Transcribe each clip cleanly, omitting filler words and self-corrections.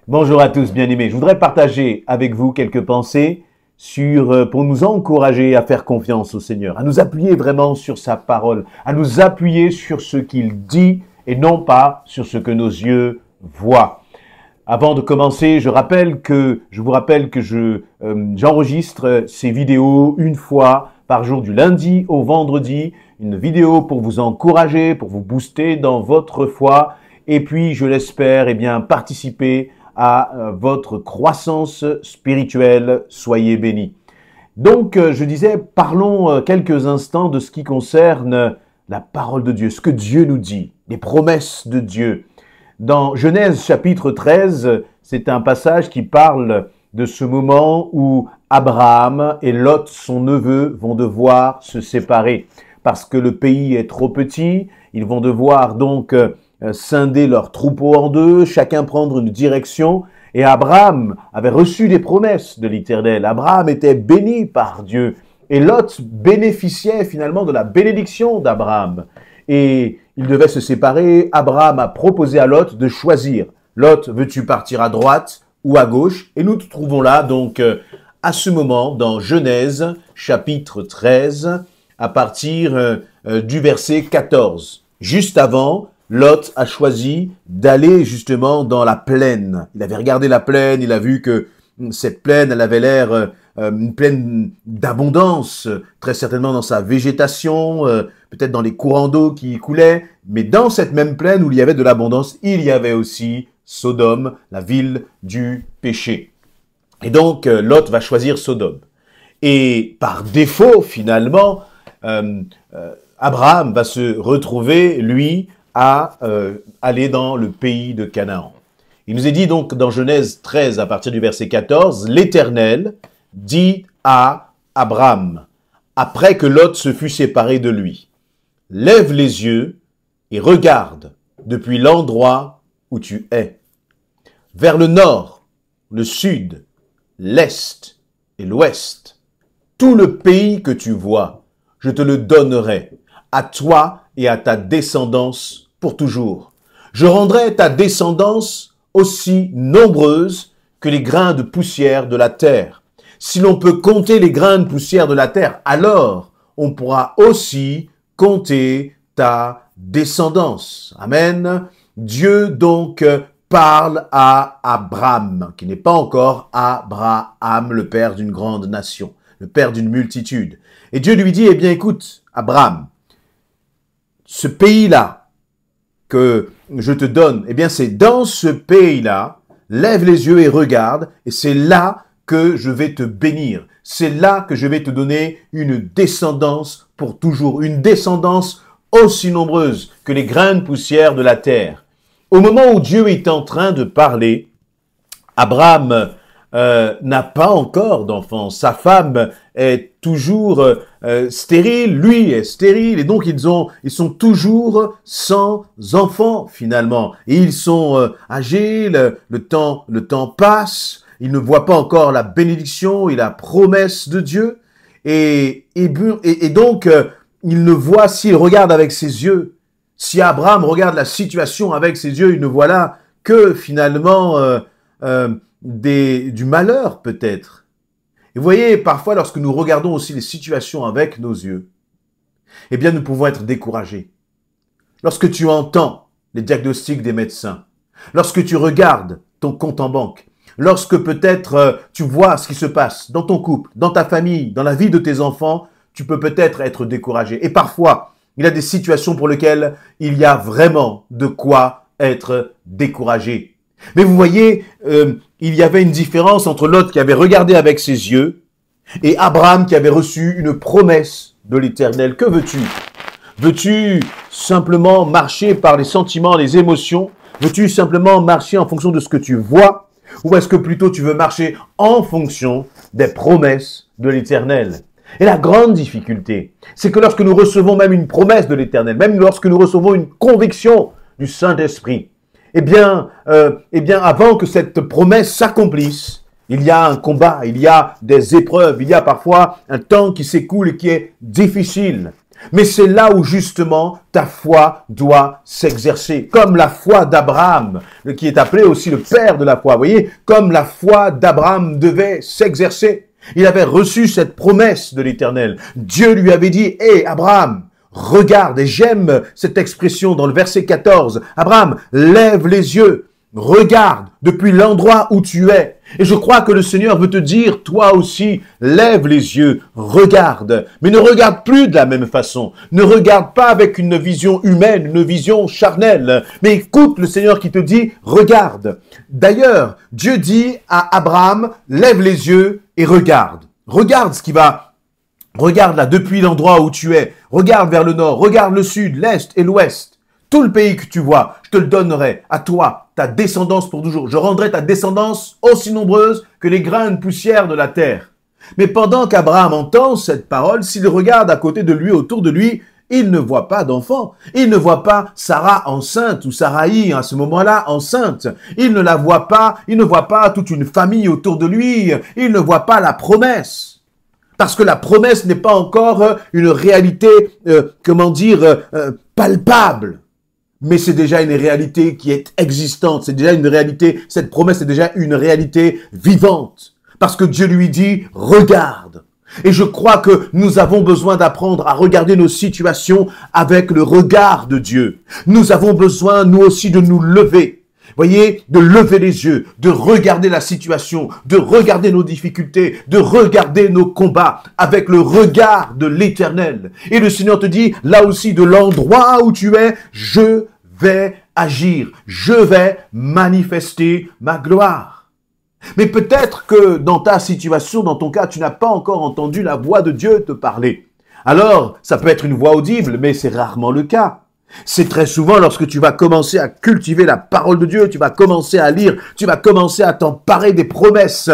Bonjour à tous, bien-aimés. Je voudrais partager avec vous quelques pensées pour nous encourager à faire confiance au Seigneur, à nous appuyer vraiment sur sa parole, à nous appuyer sur ce qu'il dit et non pas sur ce que nos yeux voient. Avant de commencer, je vous rappelle que j'enregistre ces vidéos une fois par jour, du lundi au vendredi, une vidéo pour vous encourager, pour vous booster dans votre foi, et puis, je l'espère, participer à votre croissance spirituelle. Soyez bénis. Donc, je disais, parlons quelques instants de ce qui concerne la parole de Dieu, ce que Dieu nous dit, les promesses de Dieu. Dans Genèse chapitre 13, c'est un passage qui parle de ce moment où Abraham et Lot, son neveu, vont devoir se séparer parce que le pays est trop petit. Ils vont devoir donc scinder leur troupeau en deux, chacun prendre une direction. Et Abraham avait reçu des promesses de l'Éternel. Abraham était béni par Dieu. Et Lot bénéficiait finalement de la bénédiction d'Abraham. Et ils devaient se séparer. Abraham a proposé à Lot de choisir. Lot, veux-tu partir à droite ou à gauche? Et nous nous trouvons là, donc, à ce moment, dans Genèse, chapitre 13, à partir du verset 14. Juste avant, Lot a choisi d'aller justement dans la plaine. Il avait regardé la plaine, il a vu que cette plaine, elle avait l'air une plaine d'abondance, très certainement dans sa végétation, peut-être dans les courants d'eau qui y coulaient, mais dans cette même plaine où il y avait de l'abondance, il y avait aussi Sodome, la ville du péché. Et donc, Lot va choisir Sodome. Et par défaut, finalement, Abraham va se retrouver, lui, à aller dans le pays de Canaan. Il nous est dit donc dans Genèse 13, à partir du verset 14, « L'Éternel dit à Abraham, après que Lot se fut séparé de lui, « Lève les yeux et regarde depuis l'endroit où tu es, vers le nord, le sud, l'est et l'ouest. Tout le pays que tu vois, je te le donnerai, à toi et à ta descendance pour toujours. Je rendrai ta descendance aussi nombreuse que les grains de poussière de la terre. Si l'on peut compter les grains de poussière de la terre, alors on pourra aussi compter ta descendance. » Amen. Dieu donc parle à Abraham, qui n'est pas encore Abraham, le père d'une grande nation, le père d'une multitude. Et Dieu lui dit, écoute, Abraham, ce pays-là que je te donne, c'est dans ce pays-là, lève les yeux et regarde, et c'est là que je vais te bénir. C'est là que je vais te donner une descendance pour toujours, une descendance aussi nombreuse que les grains de poussière de la terre. Au moment où Dieu est en train de parler, Abraham n'a pas encore d'enfant. Sa femme est toujours stérile, lui est stérile, et donc ils sont toujours sans enfants finalement. Et ils sont âgés, le temps passe, ils ne voient pas encore la bénédiction et la promesse de Dieu. Et donc, il ne voit, s'il regarde avec ses yeux, si Abraham regarde la situation avec ses yeux, il ne voit là que finalement du malheur peut-être. Et vous voyez, parfois lorsque nous regardons aussi les situations avec nos yeux, nous pouvons être découragés. Lorsque tu entends les diagnostics des médecins, lorsque tu regardes ton compte en banque, lorsque peut-être tu vois ce qui se passe dans ton couple, dans ta famille, dans la vie de tes enfants, tu peux peut-être être découragé. Et parfois, il y a des situations pour lesquelles il y a vraiment de quoi être découragé. Mais vous voyez, il y avait une différence entre Lot qui avait regardé avec ses yeux et Abraham qui avait reçu une promesse de l'Éternel. Que veux-tu? Veux-tu simplement marcher par les sentiments, les émotions? Veux-tu simplement marcher en fonction de ce que tu vois? Ou est-ce que plutôt tu veux marcher en fonction des promesses de l'Éternel? Et la grande difficulté, c'est que lorsque nous recevons même une promesse de l'Éternel, même lorsque nous recevons une conviction du Saint-Esprit, avant que cette promesse s'accomplisse, il y a un combat, il y a des épreuves, il y a parfois un temps qui s'écoule et qui est difficile. Mais c'est là où justement ta foi doit s'exercer, comme la foi d'Abraham, qui est appelé aussi le père de la foi. Vous voyez, comme la foi d'Abraham devait s'exercer. Il avait reçu cette promesse de l'Éternel. Dieu lui avait dit, « Hé, Abraham, regarde », et j'aime cette expression dans le verset 14, « Abraham, lève les yeux, regarde depuis l'endroit où tu es. » Et je crois que le Seigneur veut te dire, toi aussi, lève les yeux, regarde. Mais ne regarde plus de la même façon. Ne regarde pas avec une vision humaine, une vision charnelle. Mais écoute le Seigneur qui te dit, regarde. D'ailleurs, Dieu dit à Abraham, lève les yeux et regarde. Regarde ce qui va. Regarde là, depuis l'endroit où tu es. Regarde vers le nord, regarde le sud, l'est et l'ouest. Tout le pays que tu vois, je te le donnerai à toi, ta descendance pour toujours. Je rendrai ta descendance aussi nombreuse que les grains de poussière de la terre. Mais pendant qu'Abraham entend cette parole, s'il regarde à côté de lui, autour de lui, il ne voit pas d'enfant. Il ne voit pas Sarah enceinte ou Saraï à ce moment-là enceinte. Il ne la voit pas, il ne voit pas toute une famille autour de lui. Il ne voit pas la promesse. Parce que la promesse n'est pas encore une réalité, palpable. Mais c'est déjà une réalité qui est existante. C'est déjà une réalité, cette promesse est déjà une réalité vivante. Parce que Dieu lui dit, regarde. Et je crois que nous avons besoin d'apprendre à regarder nos situations avec le regard de Dieu. Nous avons besoin, nous aussi, de nous lever. Voyez, de lever les yeux, de regarder la situation, de regarder nos difficultés, de regarder nos combats avec le regard de l'Éternel. Et le Seigneur te dit, là aussi, de l'endroit où tu es, je vais agir, je vais manifester ma gloire. Mais peut-être que dans ta situation, dans ton cas, tu n'as pas encore entendu la voix de Dieu te parler. Alors, ça peut être une voix audible, mais c'est rarement le cas. C'est très souvent lorsque tu vas commencer à cultiver la parole de Dieu, tu vas commencer à lire, tu vas commencer à t'emparer des promesses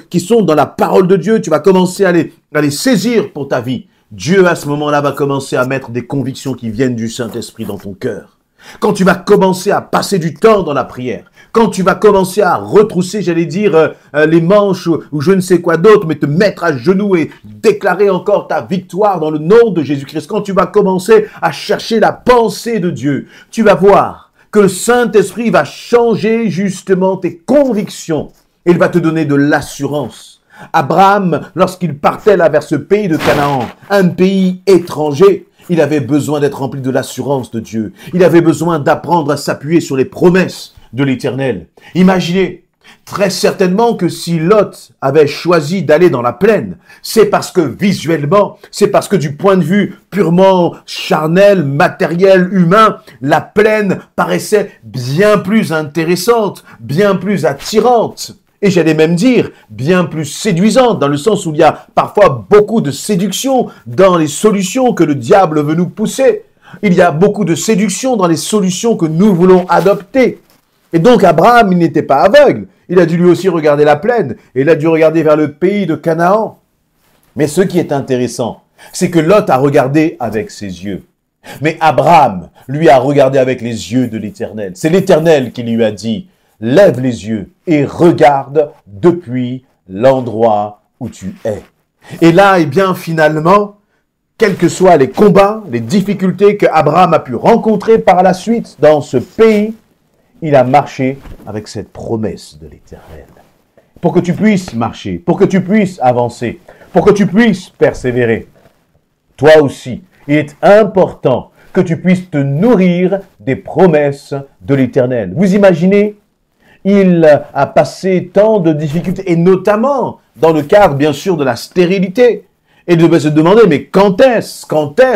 qui sont dans la parole de Dieu, tu vas commencer à les saisir pour ta vie. Dieu, à ce moment-là, va commencer à mettre des convictions qui viennent du Saint-Esprit dans ton cœur. Quand tu vas commencer à passer du temps dans la prière, quand tu vas commencer à retrousser, les manches ou je ne sais quoi d'autre, mais te mettre à genoux et déclarer encore ta victoire dans le nom de Jésus-Christ, quand tu vas commencer à chercher la pensée de Dieu, tu vas voir que le Saint-Esprit va changer justement tes convictions. Il va te donner de l'assurance. Abraham, lorsqu'il partait là vers ce pays de Canaan, un pays étranger, il avait besoin d'être rempli de l'assurance de Dieu. Il avait besoin d'apprendre à s'appuyer sur les promesses de l'Éternel. Imaginez, très certainement que si Lot avait choisi d'aller dans la plaine, c'est parce que visuellement, c'est parce que du point de vue purement charnel, matériel, humain, la plaine paraissait bien plus intéressante, bien plus attirante. Et j'allais même dire, bien plus séduisante, dans le sens où il y a parfois beaucoup de séduction dans les solutions que le diable veut nous pousser. Il y a beaucoup de séduction dans les solutions que nous voulons adopter. Et donc Abraham, il n'était pas aveugle. Il a dû lui aussi regarder la plaine, et il a dû regarder vers le pays de Canaan. Mais ce qui est intéressant, c'est que Lot a regardé avec ses yeux. Mais Abraham, lui, a regardé avec les yeux de l'Éternel. C'est l'Éternel qui lui a dit, lève les yeux et regarde depuis l'endroit où tu es. Et là, eh bien, finalement, quels que soient les combats, les difficultés que Abraham a pu rencontrer par la suite dans ce pays, il a marché avec cette promesse de l'Éternel. Pour que tu puisses marcher, pour que tu puisses avancer, pour que tu puisses persévérer, toi aussi, il est important que tu puisses te nourrir des promesses de l'Éternel. Vous imaginez? Il a passé tant de difficultés, et notamment dans le cadre, bien sûr, de la stérilité. Et il devait se demander, mais quand est-ce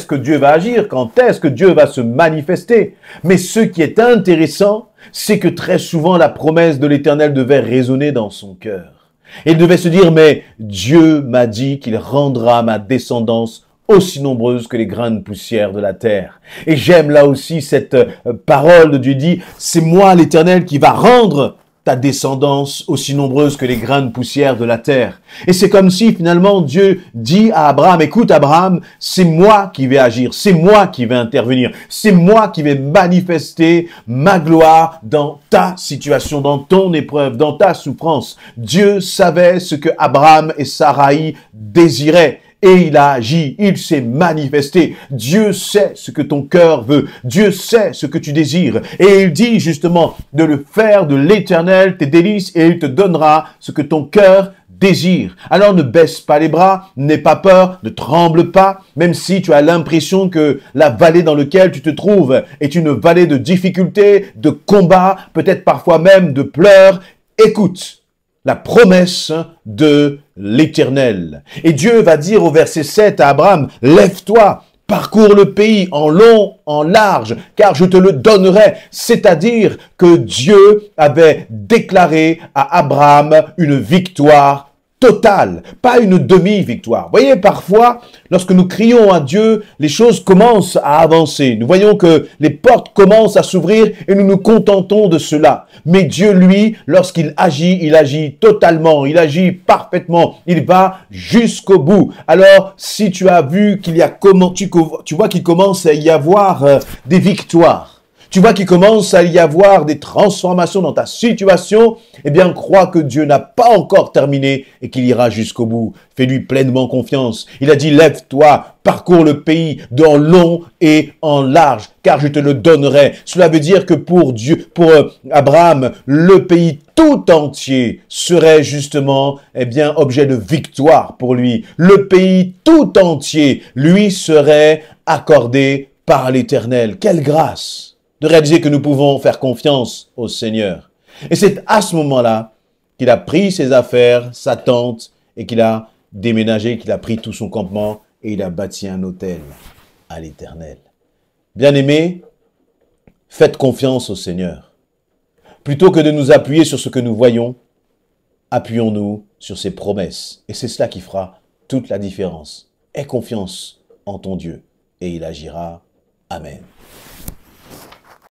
que Dieu va agir? Quand est-ce que Dieu va se manifester? Mais ce qui est intéressant, c'est que très souvent, la promesse de l'Éternel devait résonner dans son cœur. Et il devait se dire, mais Dieu m'a dit qu'il rendra ma descendance aussi nombreuse que les grains de poussière de la terre. Et j'aime là aussi cette parole de Dieu dit, c'est moi l'Éternel qui va rendre ta descendance aussi nombreuse que les grains de poussière de la terre. Et c'est comme si finalement Dieu dit à Abraham, écoute Abraham, c'est moi qui vais agir, c'est moi qui vais intervenir, c'est moi qui vais manifester ma gloire dans ta situation, dans ton épreuve, dans ta souffrance. Dieu savait ce que Abraham et Saraï désiraient. et il a agi, il s'est manifesté. Dieu sait ce que ton cœur veut, Dieu sait ce que tu désires, et il dit justement de le faire de l'Éternel tes délices, et il te donnera ce que ton cœur désire. Alors ne baisse pas les bras, n'aie pas peur, ne tremble pas, même si tu as l'impression que la vallée dans laquelle tu te trouves est une vallée de difficultés, de combats, peut-être parfois même de pleurs. Écoute la promesse de l'Éternel. Et Dieu va dire au verset 7 à Abraham, « Lève-toi, parcours le pays en long, en large, car je te le donnerai. » C'est-à-dire que Dieu avait déclaré à Abraham une victoire totale, pas une demi-victoire. Vous voyez, parfois, lorsque nous crions à Dieu, les choses commencent à avancer. Nous voyons que les portes commencent à s'ouvrir et nous nous contentons de cela. Mais Dieu, lui, lorsqu'il agit totalement, il agit parfaitement, il va jusqu'au bout. Alors, si tu as vu qu'il y a tu vois qu'il commence à y avoir des victoires, tu vois qu'il commence à y avoir des transformations dans ta situation, eh bien, crois que Dieu n'a pas encore terminé et qu'il ira jusqu'au bout. Fais-lui pleinement confiance. Il a dit, lève-toi, parcours le pays en long et en large, car je te le donnerai. Cela veut dire que pour Abraham, le pays tout entier serait justement, eh bien, objet de victoire pour lui. Le pays tout entier, lui, serait accordé par l'Éternel. Quelle grâce de réaliser que nous pouvons faire confiance au Seigneur. Et c'est à ce moment-là qu'il a pris ses affaires, sa tente, et qu'il a déménagé, qu'il a pris tout son campement, et il a bâti un autel à l'Éternel. Bien-aimés, faites confiance au Seigneur. Plutôt que de nous appuyer sur ce que nous voyons, appuyons-nous sur ses promesses. Et c'est cela qui fera toute la différence. Aie confiance en ton Dieu, et il agira. Amen.